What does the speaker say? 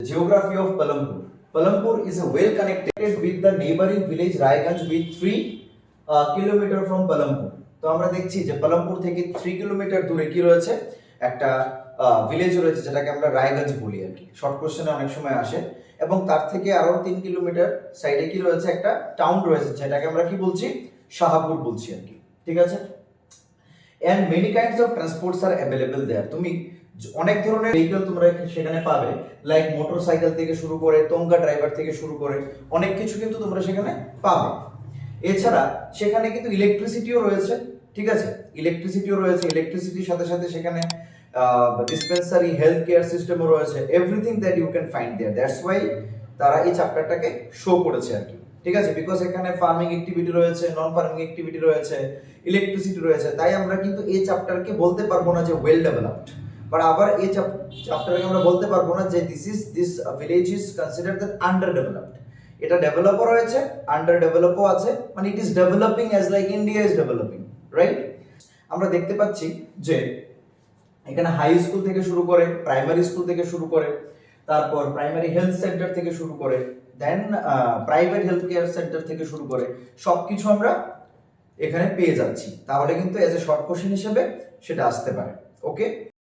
geography of Palampur. Palampur is well connected with the neighboring village Raiganj with 3 kilometre from Palampur. তো আমরা দেখছি যে পালামপুর থেকে 3 kilometre দূরে কি রয়েছে, একটা ভিলেজ রয়েছে যেটাকে আমরা রায়গঞ্জ বলি আর কি, শর্ট কোশ্চেনে অনেক সময় আসে। এবং তার থেকে আরো 3 কিলোমিটার সাইডে কি রয়েছে, একটা টাউন রয়েছে যেটাকে আমরা কি বলছি, শাহাপুর বলছি আর কি, ঠিক আছে। And many kinds of transports are available there. তুমি অনেক ধরনের ভেহিকল তোমরা সেখানে পাবে, লাইক মোটরসাইকেল থেকে শুরু করে তোমকা ড্রাইভার থেকে শুরু করে অনেক কিছু কিন্তু তোমরা সেখানে পাবে। এছাড়া সেখানে কিন্তু ইলেকট্রিসিটিও রয়েছে, ঠিক আছে, ইলেকট্রিসিটিও রয়েছে, ইলেকট্রিসিটির সাথে সাথে সেখানে ডিসপেন্সারি হেলথ কেয়ার সিস্টেমও রয়েছে, everything that you can find there. That's why তারা এই চ্যাপ্টারটাকে শো করেছে আর কি, ঠিক আছে, বিকজ এখানে ফার্মিং অ্যাক্টিভিটি রয়েছে, নন ফার্মিং অ্যাক্টিভিটি রয়েছে, ইলেকট্রিসিটি রয়েছে, তাই আমরা কিন্তু এই চ্যাপ্টারকে বলতে পারবো না যে ওয়েল ডেভেলপড, বাট আবার এই চ্যাপ্টারকে আমরা বলতে পারবো না যে this village is considered that under developed. এটা ডেভেলপও রয়েছে, আন্ডার ডেভেলপও আছে, মানে it is developing as like India is developing, right. আমরা দেখতে পাচ্ছি যে এখানে হাই স্কুল থেকে শুরু করে, প্রাইমারি স্কুল থেকে শুরু করে, তারপর প্রাইমারি হেলথ সেন্টার থেকে শুরু করে, দেন প্রাইভেট হেলথ কেয়ার সেন্টার থেকে শুরু করে সবকিছু আমরা এখানে পেয়ে যাচ্ছি। তাহলে কিন্তু এজ এ শর্ট কোশ্চেন হিসেবে সেটা আসতে পারে। ওকে।